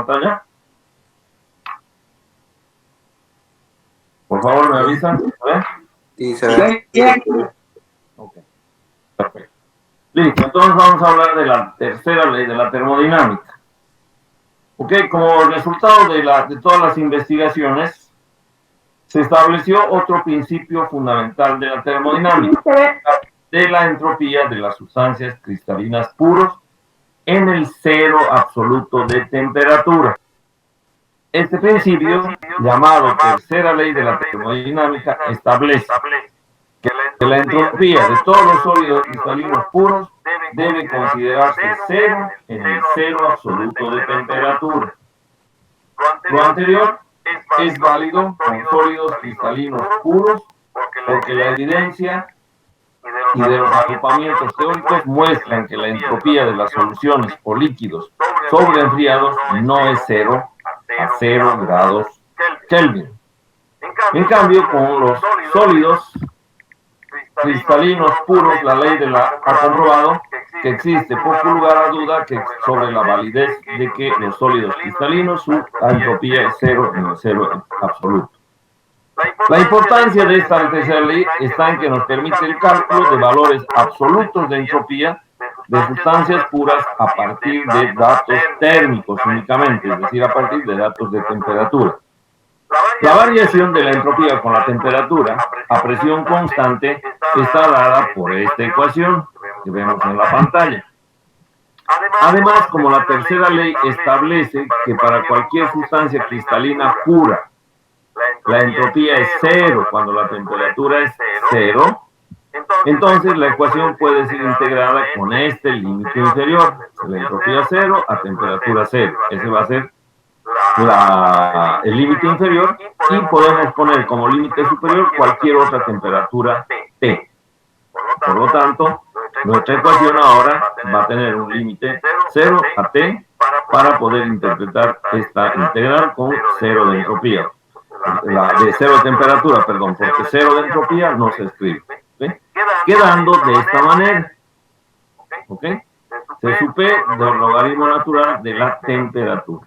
pantalla? Por favor, me avisan. Sí, se ve. Ok, perfecto. Listo, entonces vamos a hablar de la tercera ley de la termodinámica. Ok, como resultado de todas las investigaciones, se estableció otro principio fundamental de la termodinámica, de la entropía de las sustancias cristalinas puros en el cero absoluto de temperatura. Este principio, llamado tercera ley de la termodinámica, establece que la entropía de todos los sólidos cristalinos puros debe considerarse cero en el cero absoluto de temperatura. Lo anterior es válido con sólidos cristalinos puros porque la evidencia y de los agrupamientos teóricos muestran que la entropía de las soluciones o líquidos sobreenfriados no es cero a 0 grados Kelvin. En cambio, con los sólidos cristalinos puros, la ley ha comprobado que existe poco lugar a duda sobre la validez de que los sólidos cristalinos, su entropía es cero en el cero absoluto. La importancia de esta tercera ley está en que nos permite el cálculo de valores absolutos de entropía de sustancias puras a partir de datos térmicos únicamente, es decir, a partir de datos de temperatura. La variación de la entropía con la temperatura a presión constante está dada por esta ecuación que vemos en la pantalla. Además, como la tercera ley establece que para cualquier sustancia cristalina pura la entropía es cero cuando la temperatura es cero, entonces la ecuación puede ser integrada con este límite inferior, de la entropía cero a temperatura cero. Ese va a ser el límite inferior y podemos poner como límite superior cualquier otra temperatura T. Por lo tanto, nuestra ecuación ahora va a tener un límite 0 a T para poder interpretar esta integral con 0 de entropía. De 0 de temperatura, perdón, porque 0 de entropía no se escribe. ¿Sí? Quedando de esta manera. ¿Ok? Se supe del logaritmo natural de la temperatura.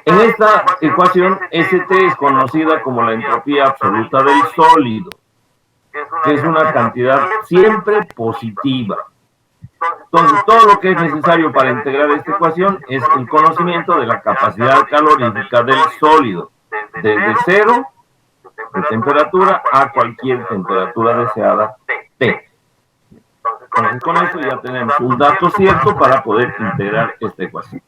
En esta ecuación, St es conocida como la entropía absoluta del sólido, que es una cantidad siempre positiva. Entonces, todo lo que es necesario para integrar esta ecuación es el conocimiento de la capacidad calorífica del sólido, desde 0 de temperatura a cualquier temperatura deseada T. Entonces, con esto ya tenemos un dato cierto para poder integrar esta ecuación.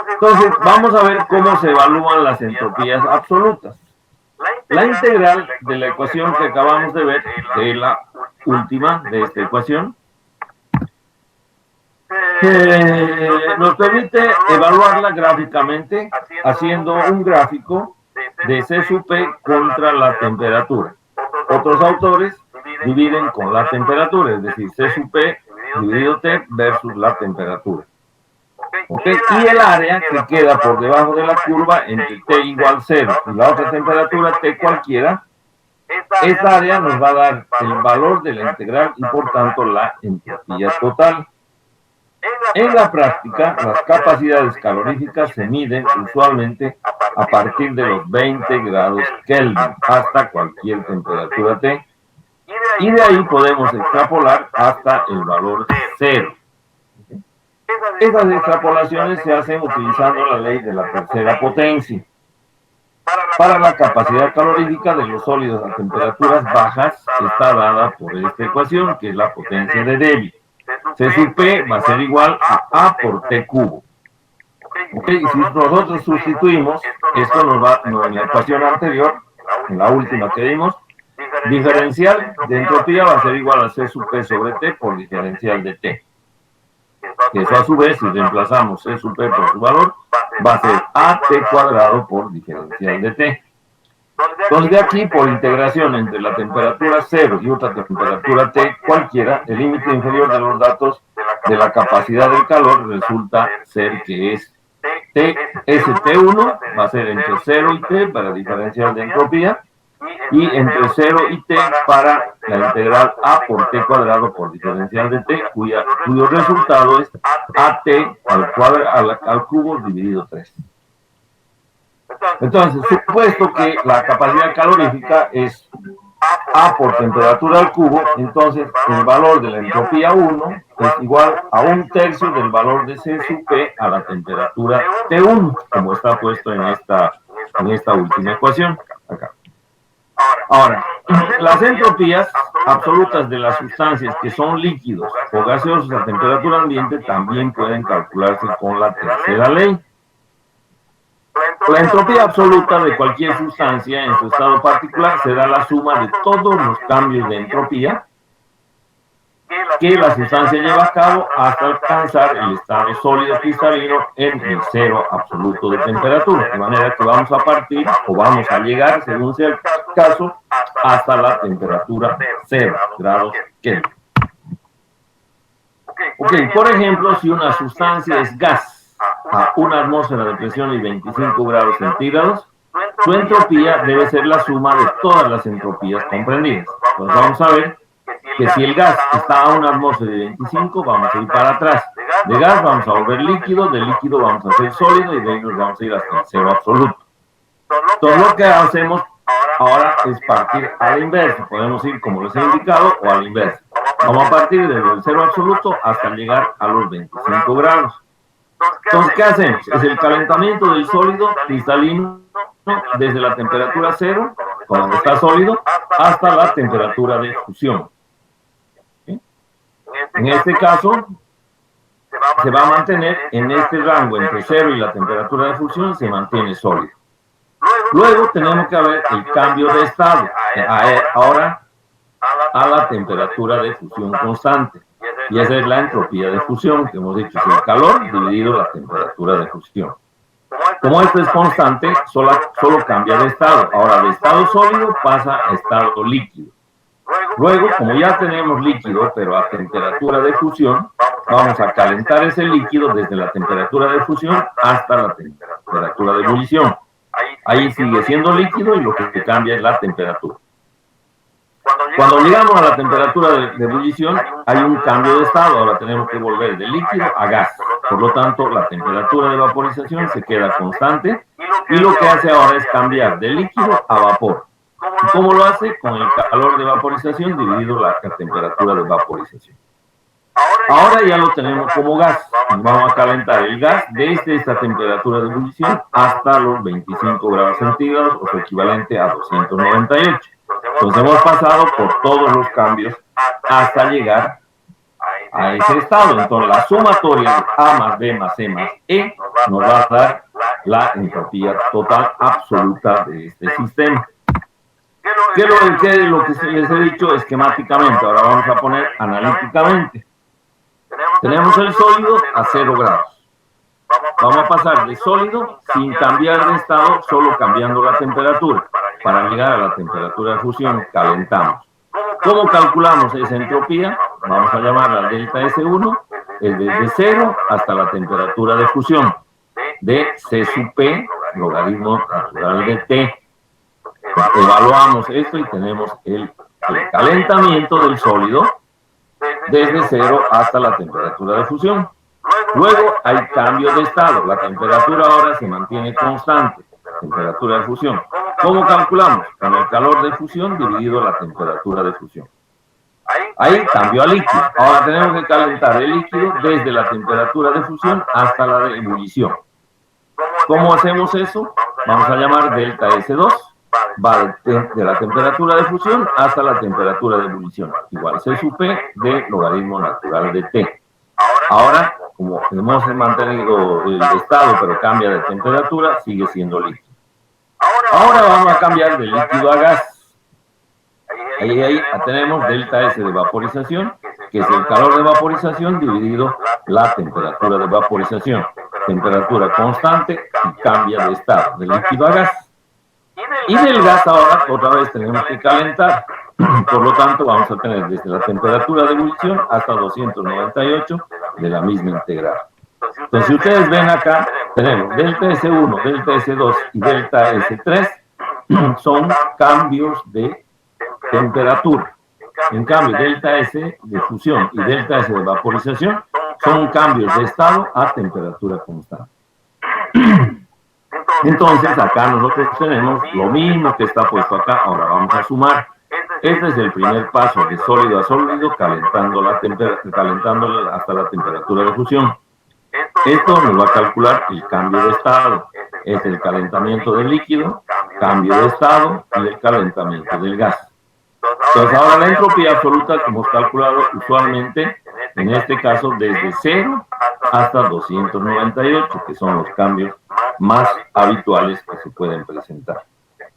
Entonces, vamos a ver cómo se evalúan las entropías absolutas. La integral de la ecuación que acabamos de ver, de la última de esta ecuación, nos permite evaluarla gráficamente haciendo un gráfico de C sub P contra la temperatura. Otros autores dividen con la temperatura, es decir, C sub P dividido T versus la temperatura. ¿Okay? Y el área que queda por debajo de la curva entre T igual 0 y la otra temperatura T cualquiera, esta área nos va a dar el valor de la integral y por tanto la entropía total. En la práctica, las capacidades caloríficas se miden usualmente a partir de los 20 grados Kelvin hasta cualquier temperatura T, y de ahí podemos extrapolar hasta el valor 0. Estas extrapolaciones se hacen utilizando la ley de la tercera potencia. Para la capacidad calorífica de los sólidos a temperaturas bajas está dada por esta ecuación, que es la potencia de Debye. C sub P va a ser igual a por T cubo. Okay, si nosotros sustituimos, esto nos va, en la ecuación anterior, en la última que vimos, diferencial de entropía va a ser igual a C sub P sobre T por diferencial de T. Que eso a su vez, si reemplazamos C sub P por su valor, va a ser AT cuadrado por diferencial de T. Entonces de aquí, por integración entre la temperatura 0 y otra temperatura T cualquiera, el límite inferior de los datos de la capacidad del calor resulta ser que es ST1, va a ser entre 0 y T para diferencial de entropía, y entre 0 y t para la integral a por t cuadrado por diferencial de t, cuyo resultado es at al cubo dividido 3. Entonces, supuesto que la capacidad calorífica es A por temperatura al cubo, entonces el valor de la entropía 1 es igual a 1/3 del valor de C sub P a la temperatura T1, como está puesto en esta última ecuación, acá. Ahora, las entropías absolutas de las sustancias que son líquidos o gaseosos a temperatura ambiente también pueden calcularse con la tercera ley. La entropía absoluta de cualquier sustancia en su estado particular será la suma de todos los cambios de entropía que la sustancia lleva a cabo hasta alcanzar el estado sólido cristalino en el 0 absoluto de temperatura. De manera que vamos a partir o vamos a llegar, según sea el caso, hasta la temperatura 0 grados Kelvin. Ok, por ejemplo, si una sustancia es gas a una atmósfera de presión y 25 grados centígrados, su entropía debe ser la suma de todas las entropías comprendidas. Entonces vamos a ver que si el gas está a una atmósfera de 25, vamos a ir para atrás. De gas vamos a volver líquido, de líquido vamos a hacer sólido y de ahí nos vamos a ir hasta el 0 absoluto. Entonces lo que hacemos ahora es partir a la inversa. Podemos ir como les he indicado o a la inversa. Vamos a partir desde el 0 absoluto hasta llegar a los 25 grados. Entonces, ¿qué hacemos? Es el calentamiento del sólido cristalino desde la temperatura 0, cuando está sólido, hasta la temperatura de fusión. ¿Sí? En este caso, se va a mantener en este rango entre 0 y la temperatura de fusión, se mantiene sólido. Luego tenemos que ver el cambio de estado, ahora a la temperatura de fusión constante. Y esa es la entropía de fusión, que hemos dicho, es el calor dividido la temperatura de fusión. Como esto es constante, solo cambia de estado. Ahora, de estado sólido pasa a estado líquido. Luego, como ya tenemos líquido, pero a temperatura de fusión, vamos a calentar ese líquido desde la temperatura de fusión hasta la temperatura de ebullición. Ahí sigue siendo líquido y lo que cambia es la temperatura. Cuando llegamos a la temperatura de ebullición, hay un cambio de estado. Ahora tenemos que volver de líquido a gas. Por lo tanto, la temperatura de vaporización se queda constante y lo que hace ahora es cambiar de líquido a vapor. ¿Y cómo lo hace? Con el calor de vaporización dividido la temperatura de vaporización. Ahora ya lo tenemos como gas. Vamos a calentar el gas desde esta temperatura de ebullición hasta los 25 grados centígrados, o su equivalente a 298. Entonces hemos pasado por todos los cambios hasta llegar a ese estado. Entonces la sumatoria de A más B más C más E nos va a dar la entropía total absoluta de este sistema. ¿Qué es lo que les he dicho esquemáticamente? Ahora vamos a poner analíticamente. Tenemos el sólido a 0 grados. Vamos a pasar de sólido sin cambiar de estado, solo cambiando la temperatura. Para llegar a la temperatura de fusión, calentamos. ¿Cómo calculamos esa entropía? Vamos a llamarla delta S1, es desde 0 hasta la temperatura de fusión, de C sub P, logaritmo natural de T. Evaluamos esto y tenemos el calentamiento del sólido desde 0 hasta la temperatura de fusión. Luego hay cambio de estado. La temperatura ahora se mantiene constante. Temperatura de fusión. ¿Cómo calculamos? Con el calor de fusión dividido la temperatura de fusión. Ahí cambio a líquido. Ahora tenemos que calentar el líquido desde la temperatura de fusión hasta la de ebullición. ¿Cómo hacemos eso? Vamos a llamar delta S2. Va de la temperatura de fusión hasta la temperatura de ebullición. Igual C sub P de logaritmo natural de T. Ahora, como hemos mantenido el estado pero cambia de temperatura, sigue siendo líquido. Ahora vamos a cambiar de líquido a gas. Ahí tenemos delta S de vaporización, que es el calor de vaporización dividido la temperatura de vaporización. Temperatura constante y cambia de estado, de líquido a gas. Y del gas ahora otra vez tenemos que calentar. Por lo tanto, vamos a tener desde la temperatura de ebullición hasta 298 de la misma integral. Entonces, si ustedes ven acá, tenemos delta S1, delta S2 y delta S3 son cambios de temperatura. En cambio, delta S de fusión y delta S de vaporización son cambios de estado a temperatura constante. Entonces, acá nosotros tenemos lo mismo que está puesto acá. Ahora vamos a sumar. Este es el primer paso de sólido a sólido, calentándolo hasta la temperatura de fusión. Esto nos va a calcular el cambio de estado. Es el calentamiento del líquido, cambio de estado y el calentamiento del gas. Entonces ahora la entropía absoluta que hemos calculado usualmente, en este caso desde 0 hasta 298, que son los cambios más habituales que se pueden presentar.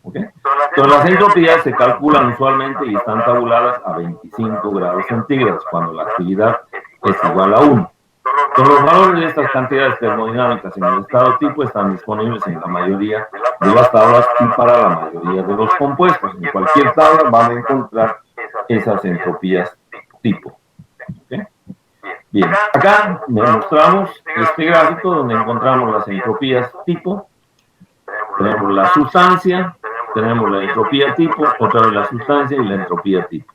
¿Okay? Entonces las entropías se calculan usualmente y están tabuladas a 25 grados centígrados, cuando la actividad es igual a 1. Entonces, los valores de estas cantidades termodinámicas en el estado tipo están disponibles en la mayoría de las tablas y para la mayoría de los compuestos. En cualquier tabla van a encontrar esas entropías tipo. ¿Okay? Bien, acá mostramos este gráfico donde encontramos las entropías tipo. Tenemos la sustancia, tenemos la entropía tipo, otra vez la sustancia y la entropía tipo.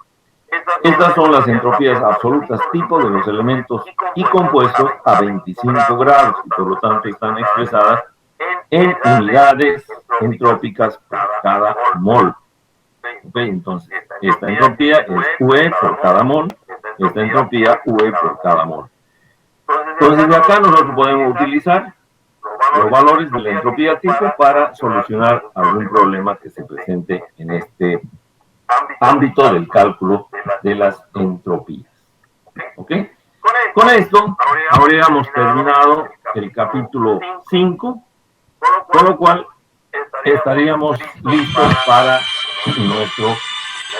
Estas son las entropías absolutas tipo de los elementos y compuestos a 25 grados y por lo tanto están expresadas en unidades entrópicas por cada mol. ¿Okay? Entonces, esta entropía es UE por cada mol, esta entropía UE por cada mol. Entonces, de acá nosotros podemos utilizar los valores de la entropía tipo para solucionar algún problema que se presente en este ámbito del cálculo de las entropías. ¿Ok? Con esto habríamos terminado el capítulo 5, con lo cual estaríamos listos para nuestro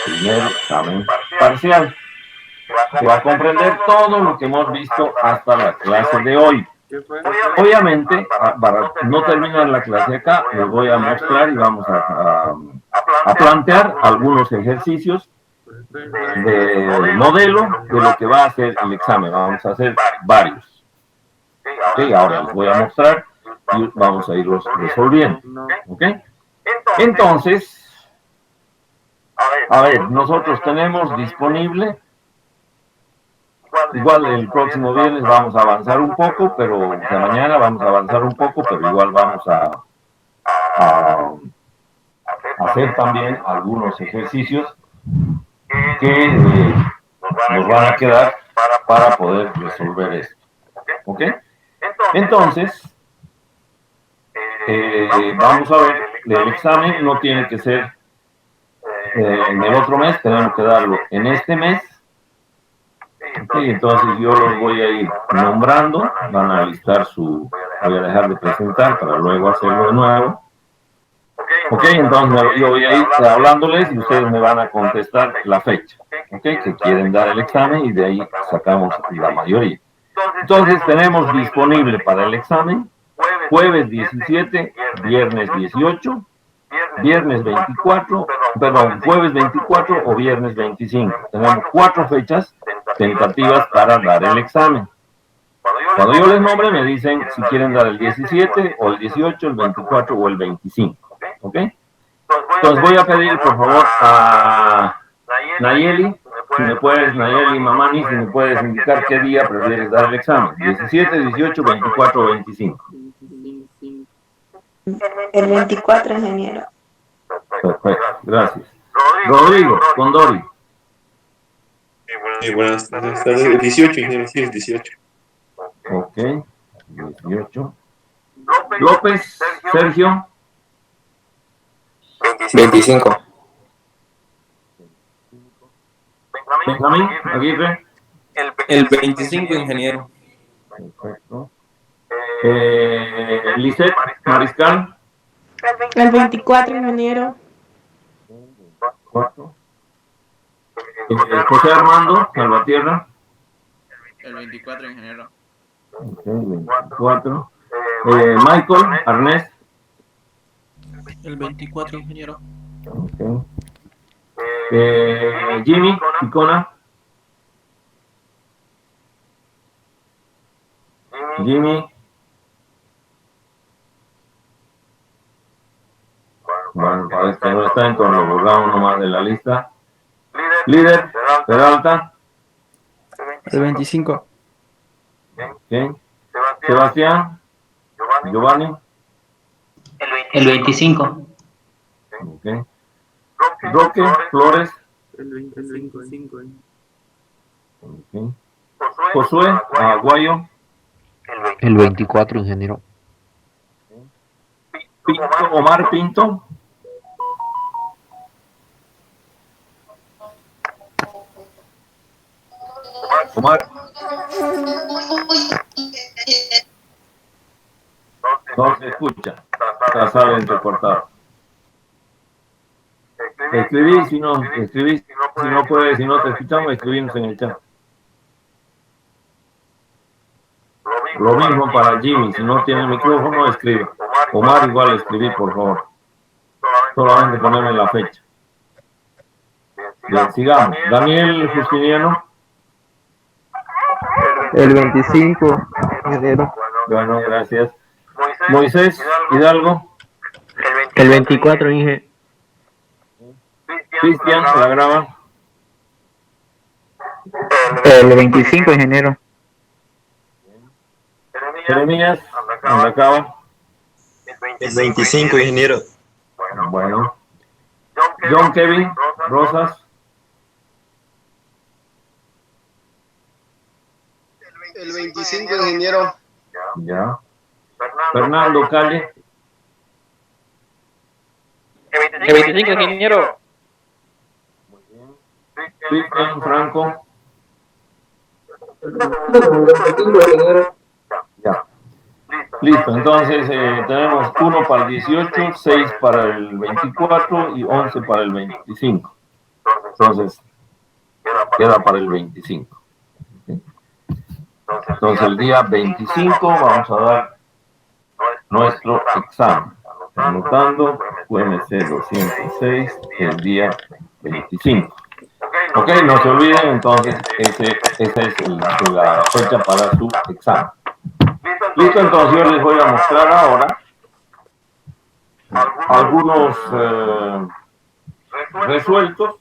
primer examen parcial, que va a comprender todo lo que hemos visto hasta la clase de hoy. Obviamente, para no terminar la clase acá, les voy a mostrar y vamos a plantear algunos ejercicios de modelo de lo que va a ser el examen. Vamos a hacer varios. ¿Okay? Ahora les voy a mostrar y vamos a irlos resolviendo. ¿Okay? Entonces, a ver, nosotros tenemos disponible, igual el próximo viernes vamos a avanzar un poco, pero o sea, mañana vamos a avanzar un poco, pero igual vamos a hacer también algunos ejercicios que nos van a quedar para poder resolver esto. ¿Ok? Entonces, vamos a ver, el examen no tiene que ser en el otro mes, tenemos que darlo en este mes. Okay, entonces yo los voy a ir nombrando, van a listar su, voy a dejar de presentar para luego hacerlo de nuevo. Ok, entonces yo voy a ir hablándoles y ustedes me van a contestar la fecha, ok, que quieren dar el examen y de ahí sacamos la mayoría. Entonces tenemos disponible para el examen jueves 17, viernes 18, viernes 24, perdón, jueves 24 o viernes 25. Tenemos 4 fechas tentativas para dar el examen. Cuando yo les nombre me dicen si quieren dar el 17 o el 18, el 24 o el 25. ¿Ok? Entonces voy a pedir por favor a Nayeli, si me puedes, Nayeli Mamani, si me puedes indicar qué día prefieres dar el examen. 17, 18, 24 o 25. El 24, ingeniero. Perfecto, gracias. Rodrigo, Condori. Buenas tardes. El 18, ingeniero, sí, el 18. Ok, 18. López, Sergio. 25. Benjamín, Aguirre. El 25, ingeniero. Perfecto. Lisette, Mariscal. El 24, ingeniero. 4. José Armando, Salvatierra. El 24, ingeniero. Ok, 24. Michael, Arnés. El 24, ingeniero. Ok. Jimmy, Icona. Jimmy. Bueno, parece que no está, entonces lo borramos nomás de la lista. Líder, Peralta. El 25. ¿Quién? Sebastián. Giovanni. El 25. Ok. Roque, Flores. El 25. Ok. Josué, Aguayo. El 24, ingeniero. Pinto, Omar Pinto. Omar. No se escucha. Está sale entrecortado. Escribí, si no puedes, si no te escuchamos, escribimos en el chat. Lo mismo para Jimmy, si no tiene micrófono, escribe. Omar igual escribí, por favor. Solamente ponerme la fecha. Bien, sigamos. Daniel Justiniano. El 25, ingeniero. Bueno, gracias. Moisés Hidalgo. El 24, Inge. Cristian, la graba. El 25, ingeniero. Jeremías, donde acaba. El 25, ingeniero. Bueno. John Kevin, Rosas. El 25, ingeniero. Ya. Fernando Calle. El 25, ingeniero. Cristian Franco. Ya. Listo, entonces tenemos 1 para el 18, 6 para el 24 y 11 para el 25. Entonces, queda para el 25. Entonces, el día 25 vamos a dar nuestro examen. Anotando UMC 206 el día 25. Ok, no se olviden, entonces, esa es la fecha para su examen. Listo, entonces yo les voy a mostrar ahora algunos resueltos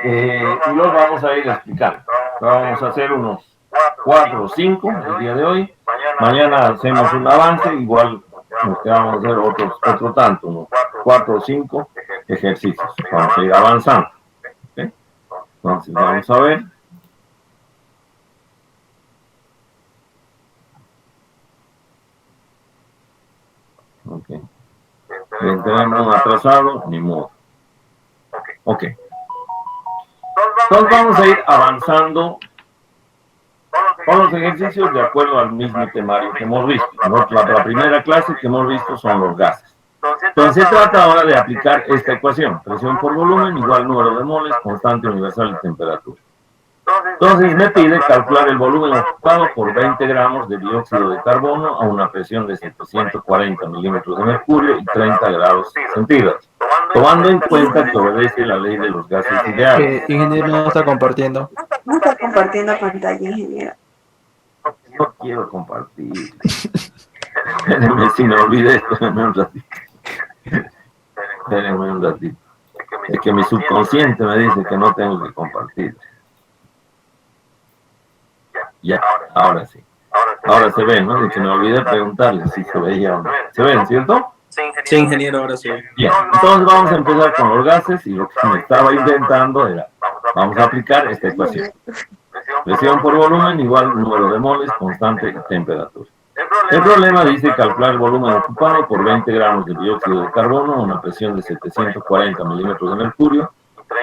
y los vamos a ir explicando. Vamos a hacer unos 4 o 5 el día de hoy. Mañana hacemos un avance, igual nos quedamos a hacer otro tanto, unos 4 o 5 ejercicios. Vamos a ir avanzando. ¿Okay? Entonces vamos a ver. Ok. Bien, tenemos un atrasado, ni modo. Ok. Entonces vamos a ir avanzando con los ejercicios de acuerdo al mismo temario que hemos visto. La primera clase que hemos visto son los gases. Entonces se trata ahora de aplicar esta ecuación. Presión por volumen igual número de moles, constante universal y temperatura. Entonces me pide calcular el volumen ocupado por 20 gramos de dióxido de carbono a una presión de 740 milímetros de mercurio y 30 grados centígrados, tomando en cuenta que obedece la ley de los gases ideales. Ingeniero no está compartiendo. No está compartiendo pantalla, ingeniero. No quiero compartir. Espérenme, si me olvidé, espérenme un ratito. Espérenme un ratito. Es que mi subconsciente me dice que no tengo que compartir. Ya, ahora sí. Ahora se ven, ¿no? De que me olvidé preguntarles si se veía o no. ¿Se ven, cierto? Sí, ingeniero, ahora sí. Bien, entonces vamos a empezar con los gases y lo que me estaba inventando era, vamos a aplicar esta ecuación. Presión por volumen igual número de moles, constante y temperatura. El problema dice calcular el volumen ocupado por 20 gramos de dióxido de carbono a una presión de 740 milímetros de mercurio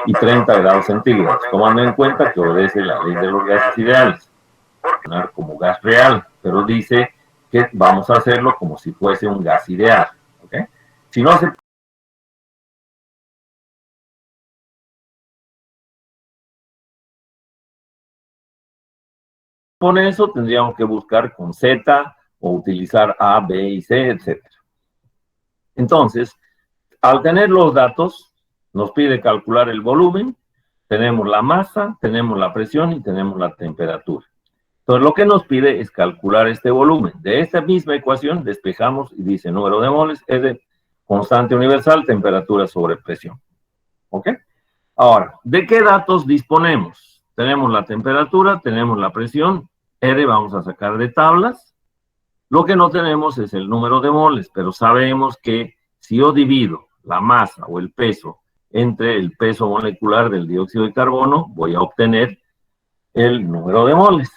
y 30 grados centígrados, tomando en cuenta que obedece la ley de los gases ideales. Como gas real, pero dice que vamos a hacerlo como si fuese un gas ideal. ¿Okay? Si no se pone eso, tendríamos que buscar con Z o utilizar A, B y C, etc. Entonces, al tener los datos, nos pide calcular el volumen, tenemos la masa, tenemos la presión y tenemos la temperatura. Entonces, lo que nos pide es calcular este volumen. De esta misma ecuación despejamos y dice número de moles es de constante universal, temperatura sobre presión. ¿Ok? Ahora, ¿de qué datos disponemos? Tenemos la temperatura, tenemos la presión, R vamos a sacar de tablas. Lo que no tenemos es el número de moles, pero sabemos que si yo divido la masa o el peso entre el peso molecular del dióxido de carbono, voy a obtener el número de moles.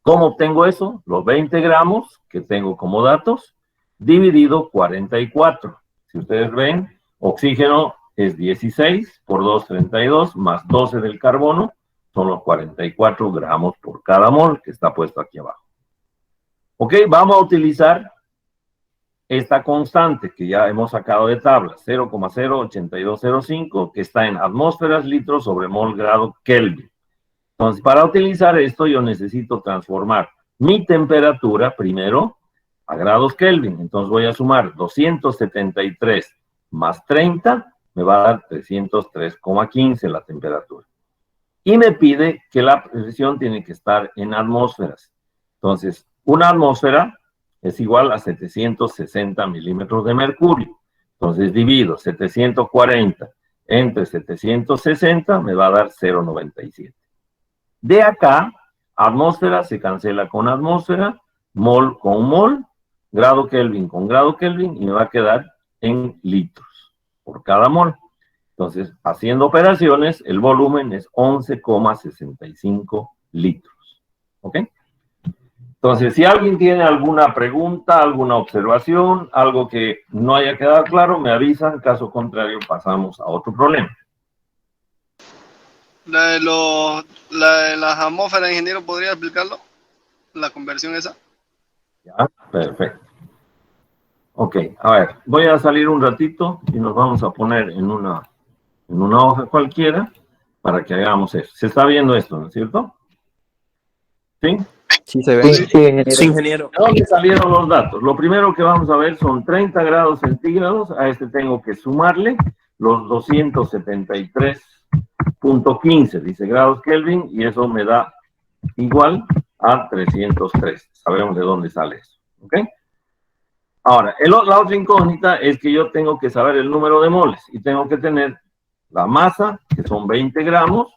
¿Cómo obtengo eso? Los 20 gramos que tengo como datos, dividido 44. Si ustedes ven, oxígeno es 16 por 2, 32, más 12 del carbono, son los 44 gramos por cada mol que está puesto aquí abajo. Ok, vamos a utilizar esta constante que ya hemos sacado de tabla, 0,08205, que está en atmósferas, litros sobre mol grado Kelvin. Entonces, para utilizar esto, yo necesito transformar mi temperatura primero a grados Kelvin. Entonces, voy a sumar 273 más 30, me va a dar 303,15 la temperatura. Y me pide que la presión tiene que estar en atmósferas. Entonces, una atmósfera es igual a 760 milímetros de mercurio. Entonces, divido 740 entre 760, me va a dar 0,97. De acá, atmósfera se cancela con atmósfera, mol con mol, grado Kelvin con grado Kelvin, y me va a quedar en litros por cada mol. Entonces, haciendo operaciones, el volumen es 11,65 litros. ¿Ok? Entonces, si alguien tiene alguna pregunta, alguna observación, algo que no haya quedado claro, me avisan. Caso contrario, pasamos a otro problema. La de las atmósferas, ingeniero, ¿podría explicarlo? La conversión esa. Ya, perfecto. Ok, a ver, voy a salir un ratito y nos vamos a poner en una hoja cualquiera para que hagamos eso. Se está viendo esto, ¿no es cierto? ¿Sí? Sí se ve. Sí, ingeniero. Sí, ingeniero. ¿De dónde salieron los datos? Lo primero que vamos a ver son 30 grados centígrados. A este tengo que sumarle los 273.15, dice grados Kelvin, y eso me da igual a 303. Sabemos de dónde sale eso. ¿Ok? Ahora, la otra incógnita es que yo tengo que saber el número de moles y tengo que tener la masa, que son 20 gramos,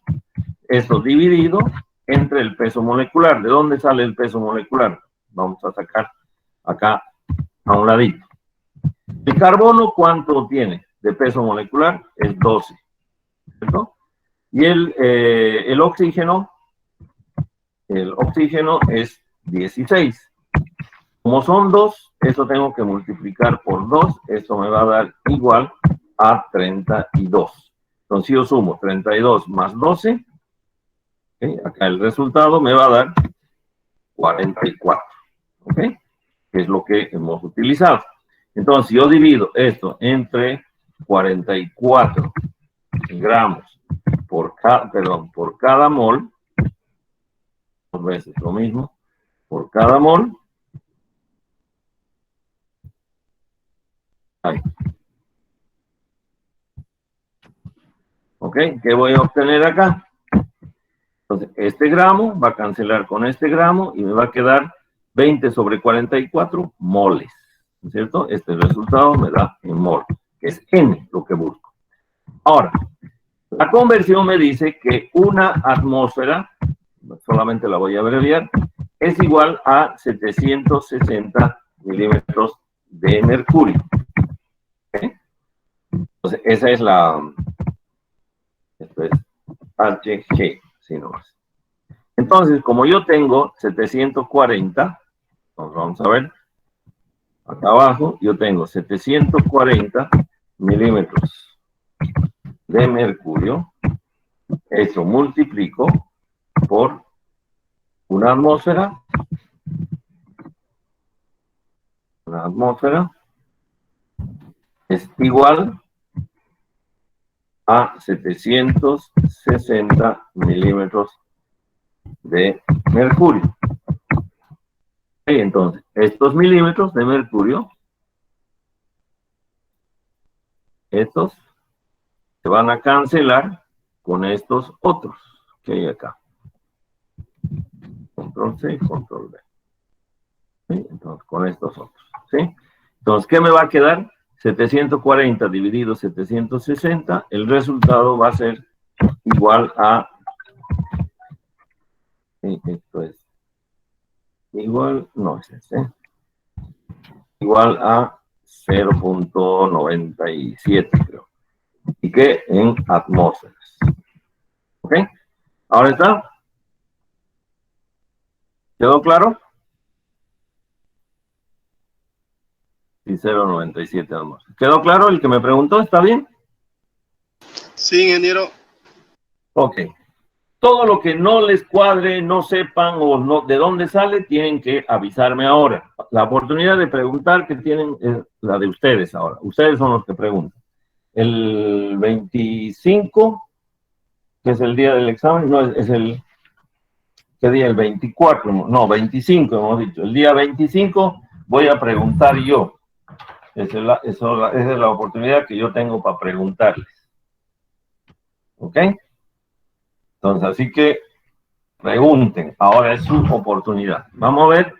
eso dividido entre el peso molecular. ¿De dónde sale el peso molecular? Vamos a sacar acá a un ladito. ¿El carbono cuánto tiene de peso molecular? Es 12. ¿Cierto? Y el oxígeno es 16. Como son 2, eso tengo que multiplicar por 2. Eso me va a dar igual a 32. Entonces yo sumo 32 más 12. ¿Okay? Acá el resultado me va a dar 44. ¿Ok? Que es lo que hemos utilizado. Entonces yo divido esto entre 44 gramos por cada mol. Dos veces lo mismo. Por cada mol. Ahí. ¿Ok? ¿Qué voy a obtener acá? Entonces, este gramo va a cancelar con este gramo y me va a quedar 20 sobre 44 moles. ¿No es cierto? Este resultado me da en mol, que es N lo que busco. Ahora, la conversión me dice que una atmósfera, solamente la voy a abreviar, es igual a 760 milímetros de mercurio. ¿Okay? Entonces, esa es esto es HG, si no más. Entonces, como yo tengo 740, vamos a ver, acá abajo, yo tengo 740 milímetros de mercurio, eso multiplico por una atmósfera, es igual a 760 milímetros de mercurio. Y entonces, estos milímetros de mercurio, estos se van a cancelar con estos otros que hay acá. Control C, control V. ¿Sí? Entonces, con estos otros. ¿Sí? Entonces, ¿qué me va a quedar? 740 dividido 760, el resultado va a ser igual a, esto es, igual, no es ese, igual a 0.97, creo. Y que en atmósferas. ¿Ok? ¿Ahora está? ¿Quedó claro? Sí, 0.97 atmósferas. ¿Quedó claro el que me preguntó? ¿Está bien? Sí, ingeniero. Ok. Todo lo que no les cuadre, no sepan o no de dónde sale, tienen que avisarme ahora. La oportunidad de preguntar que tienen es la de ustedes ahora. Ustedes son los que preguntan. El 25, que es el día del examen, no, es el, ¿qué día? El 24, no, 25 hemos dicho. El día 25 voy a preguntar yo. Esa es la oportunidad que yo tengo para preguntarles. ¿Ok? Entonces, así que pregunten. Ahora es su oportunidad. Vamos a ver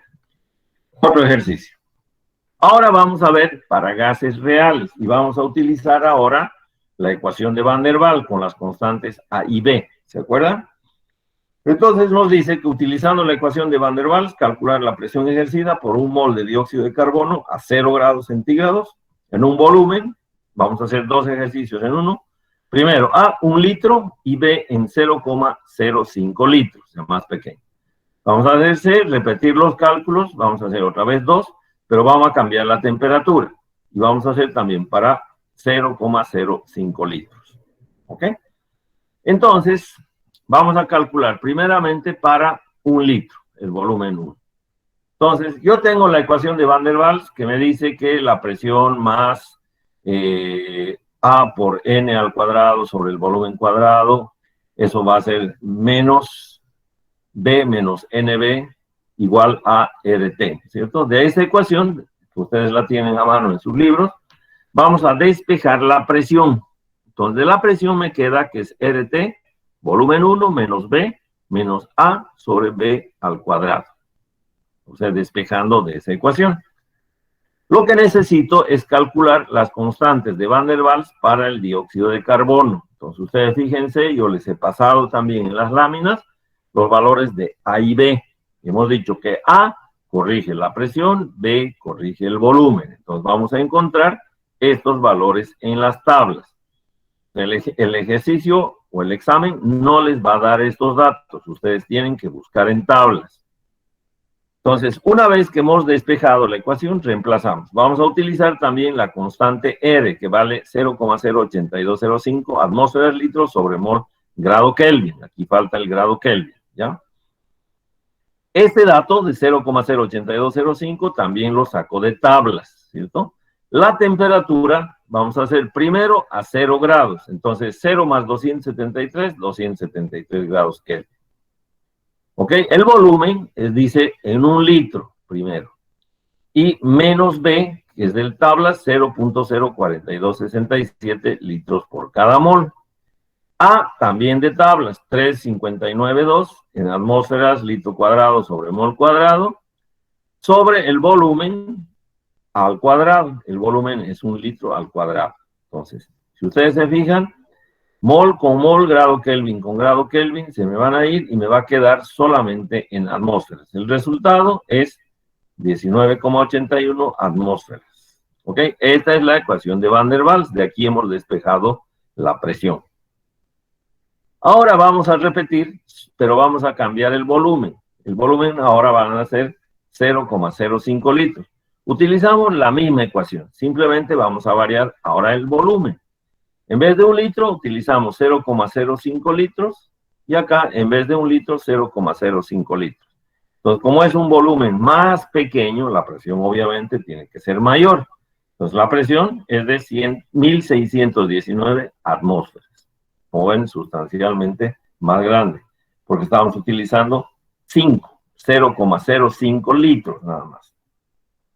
otro ejercicio. Ahora vamos a ver para gases reales y vamos a utilizar ahora la ecuación de Van der Waals con las constantes A y B. ¿Se acuerdan? Entonces nos dice que utilizando la ecuación de Van der Waals, calcular la presión ejercida por un mol de dióxido de carbono a 0 grados centígrados en un volumen. Vamos a hacer dos ejercicios en uno. Primero, A, 1 litro y B en 0,05 litros, o sea, más pequeño. Vamos a hacer C, repetir los cálculos, vamos a hacer otra vez 2, pero vamos a cambiar la temperatura. Y vamos a hacer también para 0,05 litros. ¿Ok? Entonces, vamos a calcular primeramente para 1 litro, el volumen 1. Entonces, yo tengo la ecuación de Van der Waals que me dice que la presión más A por N al cuadrado sobre el volumen cuadrado, eso va a ser menos B menos NB igual a RT, ¿cierto? De esa ecuación, que ustedes la tienen a mano en sus libros, vamos a despejar la presión. Entonces, la presión me queda que es RT, volumen 1 menos B menos A sobre B al cuadrado. O sea, despejando de esa ecuación. Lo que necesito es calcular las constantes de Van der Waals para el dióxido de carbono. Entonces, ustedes fíjense, yo les he pasado también en las láminas los valores de A y B. Hemos dicho que A corrige la presión, B corrige el volumen. Entonces, vamos a encontrar estos valores en las tablas. El ejercicio o el examen no les va a dar estos datos. Ustedes tienen que buscar en tablas. Entonces, una vez que hemos despejado la ecuación, reemplazamos. Vamos a utilizar también la constante R, que vale 0,08205 atmósferas litros sobre mol grado Kelvin. Aquí falta el grado Kelvin, ¿ya? Este dato de 0,08205 también lo saco de tablas, ¿cierto? La temperatura, vamos a hacer primero a 0 grados. Entonces, 0 más 273, 273 grados Kelvin. ¿Ok? El volumen dice en 1 litro primero. Y menos B, que es del tabla, 0.04267 litros por cada mol. A, también de tablas, 359.2 en atmósferas litro cuadrado sobre mol cuadrado, sobre el volumen al cuadrado. El volumen es 1 litro al cuadrado. Entonces, si ustedes se fijan, mol con mol, grado Kelvin con grado Kelvin, se me van a ir y me va a quedar solamente en atmósferas. El resultado es 19,81 atmósferas. ¿Ok? Esta es la ecuación de Van der Waals. De aquí hemos despejado la presión. Ahora vamos a repetir, pero vamos a cambiar el volumen. El volumen ahora van a ser 0,05 litros. Utilizamos la misma ecuación. Simplemente vamos a variar ahora el volumen. En vez de 1 litro, utilizamos 0,05 litros. Y acá, en vez de 1 litro, 0,05 litros. Entonces, como es un volumen más pequeño, la presión obviamente tiene que ser mayor. Entonces, la presión es de 1.619 atmósferas. Como ven, sustancialmente más grande. Porque estamos utilizando 0,05 litros nada más.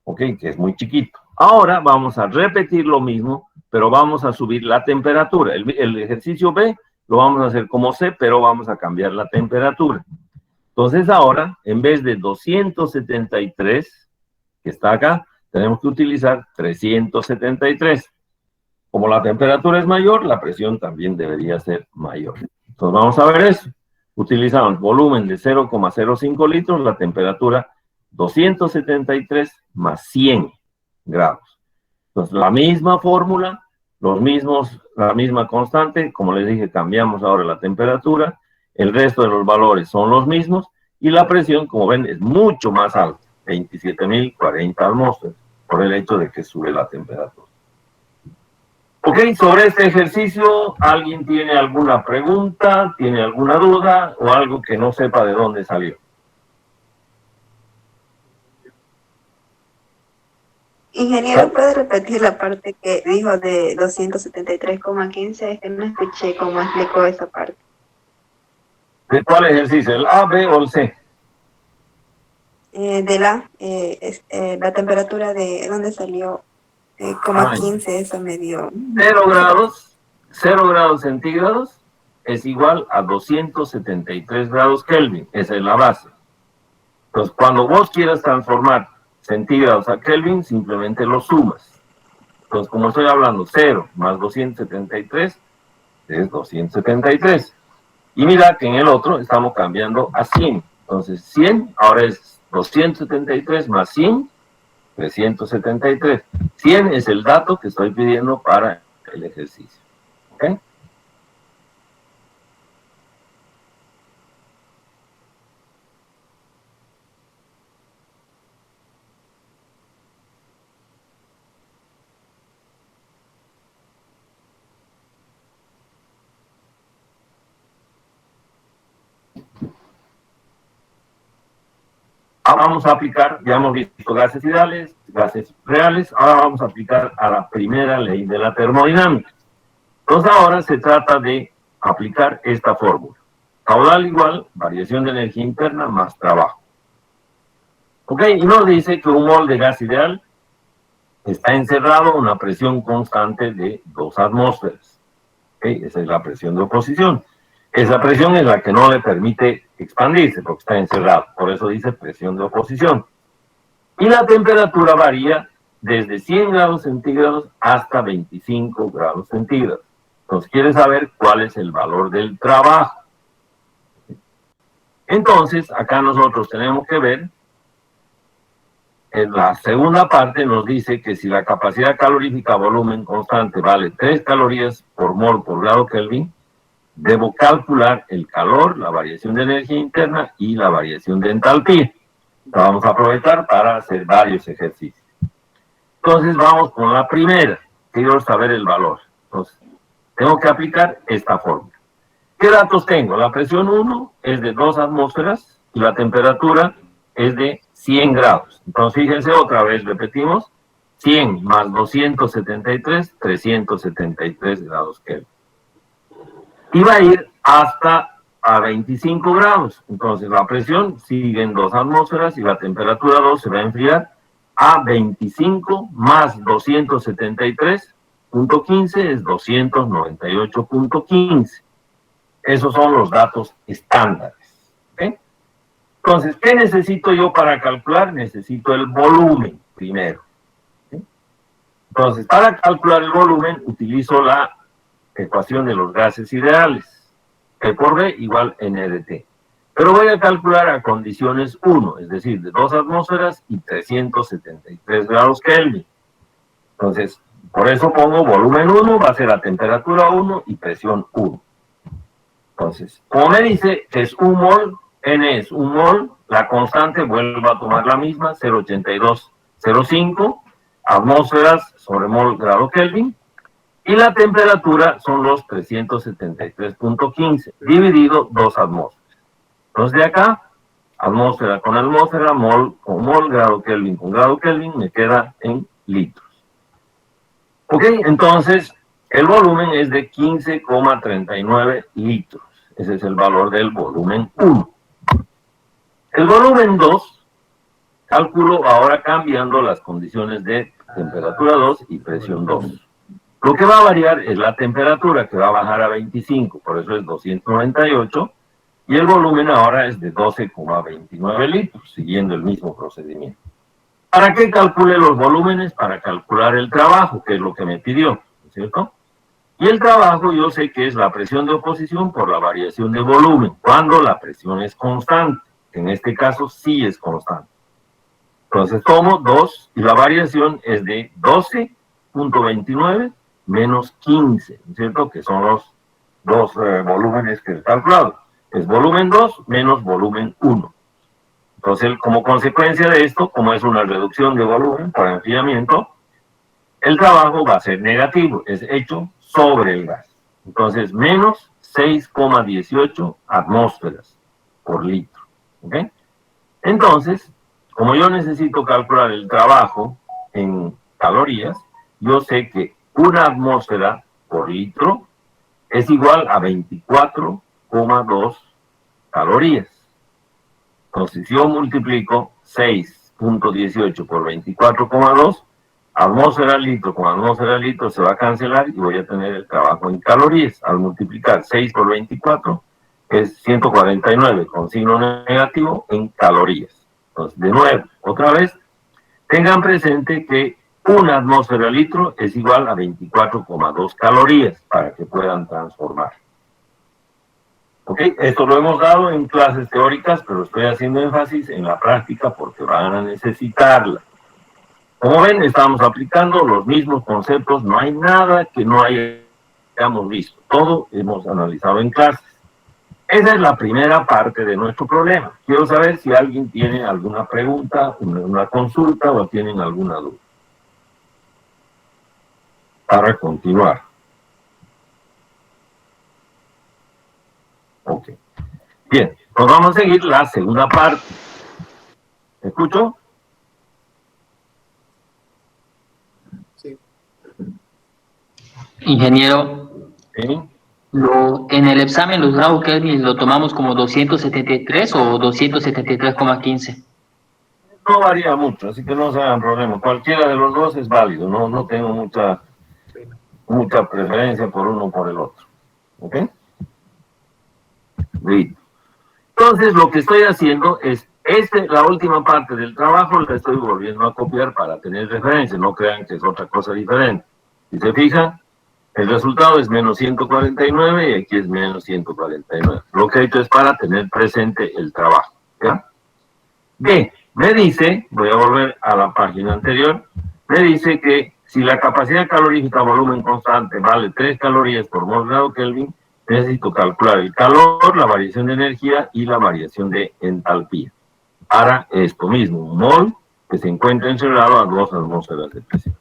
Ok, que es muy chiquito. Ahora vamos a repetir lo mismo, pero vamos a subir la temperatura. El ejercicio B lo vamos a hacer como C, pero vamos a cambiar la temperatura. Entonces ahora, en vez de 273, que está acá, tenemos que utilizar 373. Como la temperatura es mayor, la presión también debería ser mayor. Entonces vamos a ver eso. Utilizamos volumen de 0,05 litros, la temperatura 273 más 100 grados. Entonces la misma fórmula, la misma constante, como les dije, cambiamos ahora la temperatura, el resto de los valores son los mismos, y la presión, como ven, es mucho más alta, 27.040 atmósferas, por el hecho de que sube la temperatura. Ok, sobre este ejercicio, ¿alguien tiene alguna pregunta, tiene alguna duda o algo que no sepa de dónde salió? Ingeniero, ¿puede repetir la parte que dijo de 273,15? Es que no escuché cómo explicó esa parte. ¿De cuál ejercicio? ¿El A, B o el C? De la temperatura de dónde salió 15, eso me dio. 0 grados centígrados es igual a 273 grados Kelvin. Esa es la base. Entonces, cuando vos quieras transformar centígrados a Kelvin, simplemente lo sumas. Entonces, como estoy hablando, 0 más 273 es 273. Y mira que en el otro estamos cambiando a 100. Entonces, 100 ahora es 273 más 100, 373. 100 es el dato que estoy pidiendo para el ejercicio. ¿Ok? Vamos a aplicar, ya hemos visto gases ideales, gases reales, ahora vamos a aplicar a la primera ley de la termodinámica. Entonces ahora se trata de aplicar esta fórmula. Caudal igual, variación de energía interna más trabajo. Ok, y nos dice que un mol de gas ideal está encerrado a una presión constante de 2 atmósferas. Ok, esa es la presión de oposición. Esa presión es la que no le permite expandirse porque está encerrado. Por eso dice presión de oposición. Y la temperatura varía desde 100 grados centígrados hasta 25 grados centígrados. Entonces, quiere saber cuál es el valor del trabajo. Entonces, acá nosotros tenemos que ver, en la segunda parte nos dice que si la capacidad calorífica volumen constante vale 3 calorías por mol por grado Kelvin, debo calcular el calor, la variación de energía interna y la variación de entalpía. La vamos a aprovechar para hacer varios ejercicios. Entonces vamos con la primera. Quiero saber el valor. Entonces, tengo que aplicar esta fórmula. ¿Qué datos tengo? La presión 1 es de 2 atmósferas y la temperatura es de 100 grados. Entonces, fíjense otra vez, repetimos. 100 más 273, 373 grados Kelvin. Y va a ir hasta a 25 grados. Entonces la presión sigue en 2 atmósferas y la temperatura 2 se va a enfriar a 25 más 273.15 es 298.15. Esos son los datos estándares. ¿Okay? Entonces, ¿qué necesito yo para calcular? Necesito el volumen primero. ¿Okay? Entonces, para calcular el volumen utilizo la ecuación de los gases ideales, P por B igual NDT. Pero voy a calcular a condiciones 1, es decir, de 2 atmósferas y 373 grados Kelvin. Entonces, por eso pongo volumen 1, va a ser la temperatura 1 y presión 1. Entonces, como me dice que es un mol, N es un mol, la constante vuelvo a tomar la misma, 0.8205 atmósferas sobre mol grado Kelvin. Y la temperatura son los 373.15, dividido 2 atmósferas. Entonces de acá, atmósfera con atmósfera, mol con mol, grado Kelvin con grado Kelvin, me queda en litros. Ok, entonces el volumen es de 15,39 litros. Ese es el valor del volumen 1. El volumen 2, calculo ahora cambiando las condiciones de temperatura 2 y presión 2. Lo que va a variar es la temperatura, que va a bajar a 25, por eso es 298, y el volumen ahora es de 12,29 litros, siguiendo el mismo procedimiento. ¿Para qué calcule los volúmenes? Para calcular el trabajo, que es lo que me pidió, ¿cierto? Y el trabajo yo sé que es la presión de oposición por la variación de volumen, cuando la presión es constante. En este caso sí es constante. Entonces tomo 2 y la variación es de 12.29 menos 15, ¿cierto? Que son los dos volúmenes que he calculado. Es volumen 2 menos volumen 1. Entonces, como consecuencia de esto, como es una reducción de volumen por enfriamiento, el trabajo va a ser negativo, es hecho sobre el gas. Entonces, menos 6,18 atmósferas por litro. ¿Ok? Entonces, como yo necesito calcular el trabajo en calorías, yo sé que una atmósfera por litro es igual a 24,2 calorías. Entonces, si yo multiplico 6.18 por 24,2, atmósfera litro con atmósfera litro se va a cancelar y voy a tener el trabajo en calorías. Al multiplicar 6 por 24 es 149 con signo negativo en calorías. Entonces, de nuevo, otra vez, tengan presente que una atmósfera litro es igual a 24,2 calorías para que puedan transformar. ¿Ok? Esto lo hemos dado en clases teóricas, pero estoy haciendo énfasis en la práctica porque van a necesitarla. Como ven, estamos aplicando los mismos conceptos, no hay nada que no hayamos visto, todo hemos analizado en clases. Esa es la primera parte de nuestro problema. Quiero saber si alguien tiene alguna pregunta, una consulta o tienen alguna duda. Para continuar. Ok. Bien, pues vamos a seguir la segunda parte. ¿Me escucho? Ingeniero, Sí. en el examen los grados Kelvin lo tomamos como 273 o 273,15. No varía mucho, así que no se hagan problemas. Cualquiera de los dos es válido, no tengo mucha preferencia por uno o por el otro. ¿Ok? Listo. Entonces, lo que estoy haciendo es, la última parte del trabajo la estoy volviendo a copiar para tener referencia, no crean que es otra cosa diferente. Si se fijan, el resultado es menos 149 y aquí es menos 149. Lo que he hecho es para tener presente el trabajo. ¿Ya? B, me dice, voy a volver a la página anterior, me dice que si la capacidad calorífica a volumen constante vale 3 calorías por mol grado Kelvin, necesito calcular el calor, la variación de energía y la variación de entalpía. Para esto mismo, un mol que se encuentra encerrado a 2 atmósferas de presión.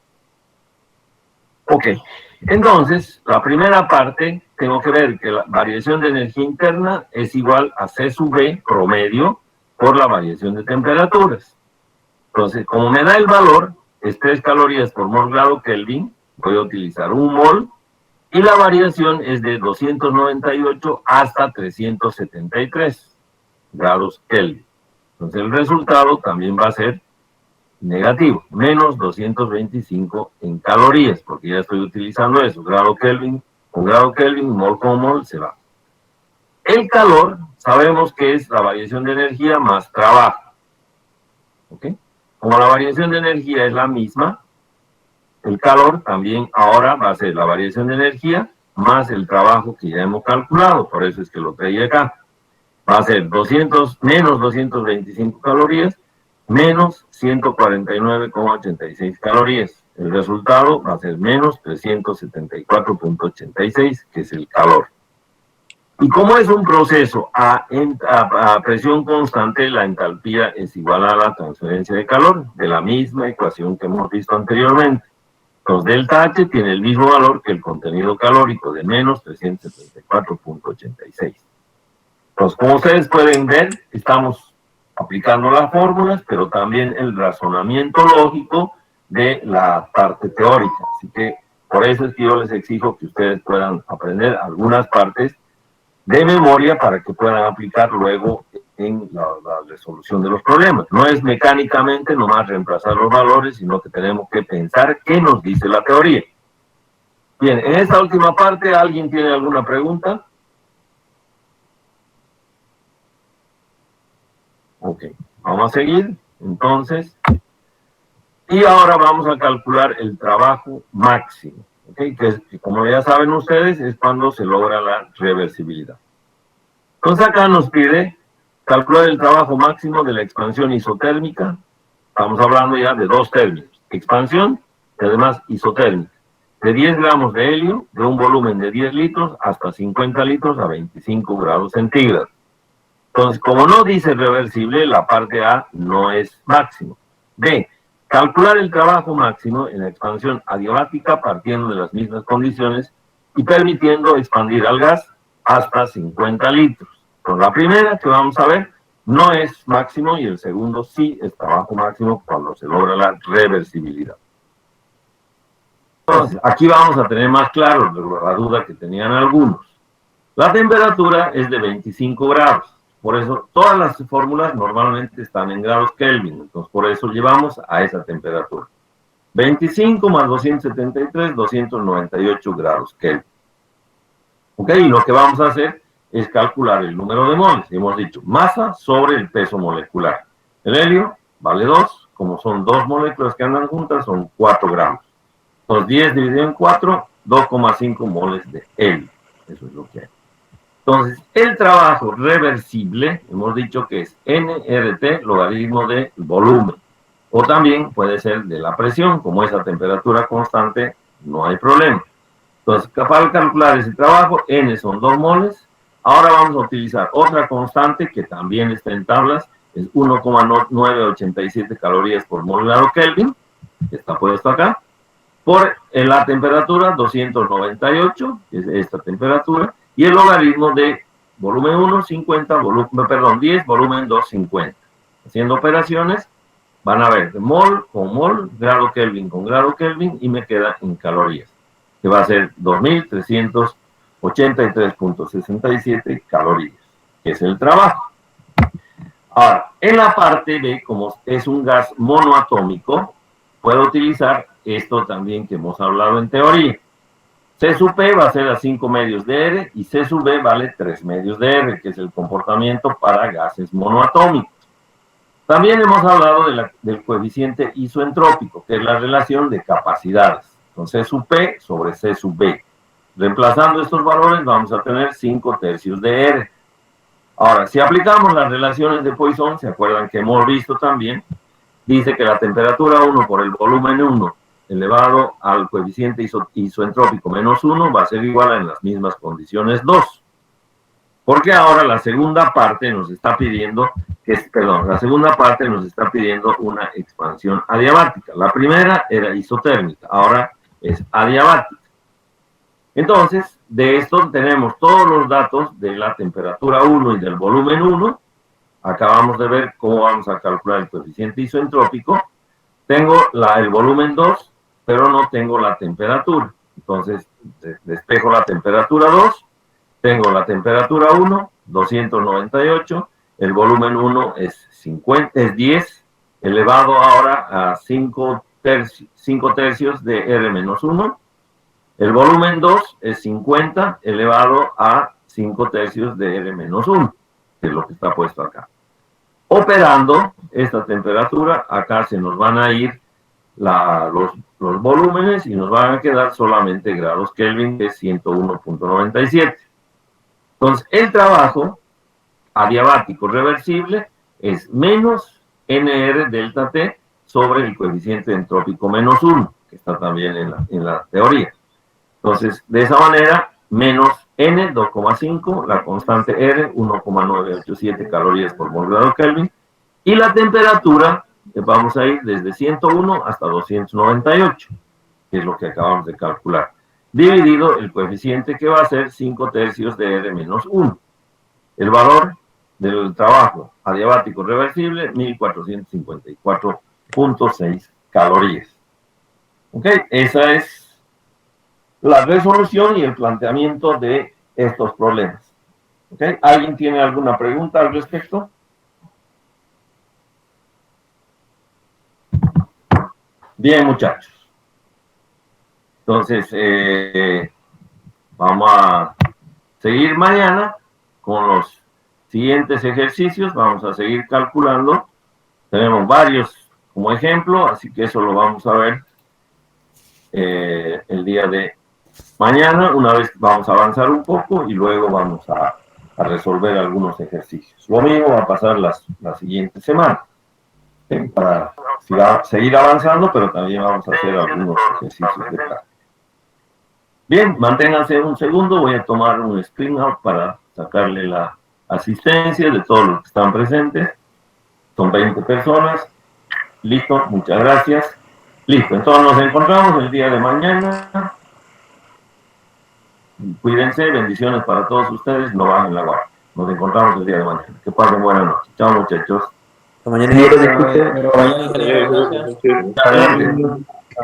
Ok, entonces, la primera parte, tengo que ver que la variación de energía interna es igual a C sub B promedio por la variación de temperaturas. Entonces, como me da el valor, es 3 calorías por mol grado Kelvin, voy a utilizar un mol, y la variación es de 298 hasta 373 grados Kelvin. Entonces, el resultado también va a ser negativo, menos 225 en calorías, porque ya estoy utilizando eso, grado Kelvin, con grado Kelvin, mol con mol se va. El calor, sabemos que es la variación de energía más trabajo. ¿Ok? Como la variación de energía es la misma, el calor también ahora va a ser la variación de energía más el trabajo que ya hemos calculado, por eso es que lo traía acá. Va a ser menos 225 calorías, menos 149,86 calorías. El resultado va a ser menos 374,86, que es el calor. Y como es un proceso a presión constante, la entalpía es igual a la transferencia de calor, de la misma ecuación que hemos visto anteriormente. Entonces, delta H tiene el mismo valor que el contenido calórico de menos 374,86. Entonces, como ustedes pueden ver, estamos aplicando las fórmulas, pero también el razonamiento lógico de la parte teórica. Así que por eso es que yo les exijo que ustedes puedan aprender algunas partes de memoria para que puedan aplicar luego en la resolución de los problemas. No es mecánicamente nomás reemplazar los valores, sino que tenemos que pensar qué nos dice la teoría. Bien, en esta última parte, ¿alguien tiene alguna pregunta? Ok, vamos a seguir. Entonces, Y ahora vamos a calcular el trabajo máximo, ¿ok? Que como ya saben ustedes, es cuando se logra la reversibilidad. Entonces acá nos pide calcular el trabajo máximo de la expansión isotérmica. Estamos hablando ya de dos términos, expansión y además isotérmica. De 10 gramos de helio, de un volumen de 10 litros hasta 50 litros a 25 grados centígrados. Entonces, como no dice reversible, la parte A no es máximo. B, calcular el trabajo máximo en la expansión adiabática partiendo de las mismas condiciones y permitiendo expandir al gas hasta 50 litros. Con la primera que vamos a ver no es máximo y el segundo sí es trabajo máximo cuando se logra la reversibilidad. Entonces, aquí vamos a tener más claro la duda que tenían algunos. La temperatura es de 25 grados. Por eso, todas las fórmulas normalmente están en grados Kelvin. Entonces, por eso llevamos a esa temperatura. 25 más 273, 298 grados Kelvin. ¿Ok? Y lo que vamos a hacer es calcular el número de moles. Hemos dicho masa sobre el peso molecular. El helio vale 2. Como son dos moléculas que andan juntas, son 4 gramos. Entonces, 10 dividido en 4, 2,5 moles de helio. Eso es lo que hay. Entonces, el trabajo reversible, hemos dicho que es nRT logaritmo de volumen. O también puede ser de la presión, como es a temperatura constante, no hay problema. Entonces, para calcular ese trabajo, N son 2 moles. Ahora vamos a utilizar otra constante que también está en tablas, es 1,987 calorías por mol grado Kelvin, que está puesto acá, por la temperatura 298, que es esta temperatura, y el logaritmo de volumen 1, 50, 10, volumen 2, 50. Haciendo operaciones, van a ver mol con mol, grado Kelvin con grado Kelvin, y me queda en calorías, que va a ser 2.383.67 calorías, que es el trabajo. Ahora, en la parte B, como es un gas monoatómico, puedo utilizar esto también que hemos hablado en teoría. C sub P va a ser a 5 medios de R y C sub B vale 3 medios de R, que es el comportamiento para gases monoatómicos. También hemos hablado del coeficiente isoentrópico, que es la relación de capacidades. Con C sub P sobre C sub B. Reemplazando estos valores vamos a tener 5 tercios de R. Ahora, si aplicamos las relaciones de Poisson, ¿se acuerdan que hemos visto también? Dice que la temperatura 1 por el volumen 1 elevado al coeficiente isoentrópico menos 1 va a ser igual en las mismas condiciones 2. Porque ahora la segunda parte nos está pidiendo, la segunda parte nos está pidiendo una expansión adiabática. La primera era isotérmica, ahora es adiabática. Entonces, de esto tenemos todos los datos de la temperatura 1 y del volumen 1. Acabamos de ver cómo vamos a calcular el coeficiente isoentrópico. Tengo el volumen 2, pero no tengo la temperatura. Entonces, despejo la temperatura 2, tengo la temperatura 1, 298, el volumen 1 es 10, elevado ahora a 5 tercios de R menos 1. El volumen 2 es 50, elevado a 5 tercios de R menos 1, que es lo que está puesto acá. Operando esta temperatura, acá se nos van a ir los volúmenes y nos van a quedar solamente grados Kelvin, que es 101.97. Entonces, el trabajo adiabático reversible es menos NR delta T sobre el coeficiente entrópico menos 1, que está también en la teoría. Entonces, de esa manera, menos N, 2,5, la constante R, 1,987 calorías por mol grado Kelvin, y la temperatura, vamos a ir desde 101 hasta 298, que es lo que acabamos de calcular, dividido el coeficiente que va a ser 5 tercios de R menos 1. El valor del trabajo adiabático reversible, 1454.6 calorías. ¿Ok? Esa es la resolución y el planteamiento de estos problemas. ¿Ok? ¿Alguien tiene alguna pregunta al respecto? Bien, muchachos. Entonces, vamos a seguir mañana con los siguientes ejercicios. Vamos a seguir calculando. Tenemos varios como ejemplo, así que eso lo vamos a ver el día de mañana, una vez vamos a avanzar un poco y luego vamos a resolver algunos ejercicios. Lo mismo va a pasar la siguiente semana, para seguir avanzando, pero también vamos a hacer algunos ejercicios de práctica. Bien, manténganse un segundo, voy a tomar un screen out para sacarle la asistencia de todos los que están presentes. Son 20 personas. Listo, muchas gracias. Listo, entonces nos encontramos el día de mañana. Cuídense, bendiciones para todos ustedes, no bajen la guardia. Nos encontramos el día de mañana. Que pasen buena noche. Chao, muchachos. Ingeniero, disculpe.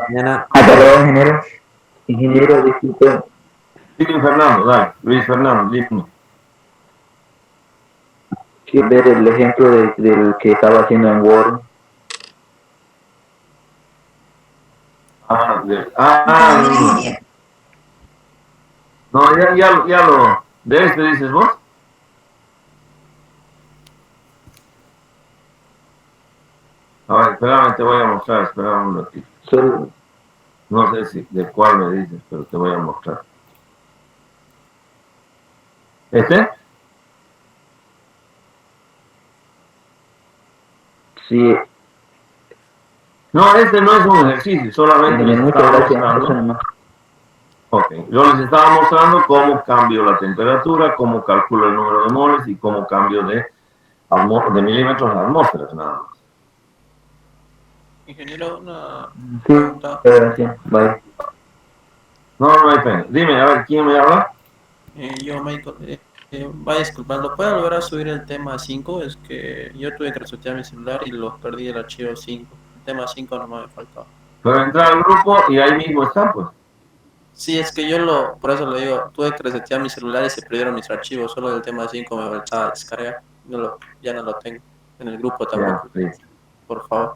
Mañana. Hasta luego, ingeniero. Ingeniero, disculpe. Sí, Fernando, dale. Luis Fernando, dime. Quiero ver el ejemplo del que estaba haciendo en Word. No, ya lo... ¿De este dices vos? A ver, espérame, te voy a mostrar, espérame un ratito. Solo, No sé si de cuál me dices, pero te voy a mostrar. ¿Este? sí, No, este no es un ejercicio, solamente les muchas estaba gracias. Eso mostrando. nomás. Ok, yo les estaba mostrando cómo cambio la temperatura, cómo calculo el número de moles y cómo cambio de milímetros a atmósferas, nada más. Ingeniero, una Sí, pregunta. gracias. Bye. No hay pena. Dime, a ver, ¿quién me habla? Yo, Michael, vaya disculpando, ¿puede volver a subir el tema 5? Es que yo tuve que resetear mi celular y lo perdí el archivo 5. El tema 5 no me faltaba. Pero entrar al grupo y ahí mismo está, pues. Sí, es que por eso le digo, tuve que resetear mi celular y se perdieron mis archivos, solo del tema 5 me faltaba descargar, ya no lo tengo, en el grupo tampoco, Ya, sí. por favor.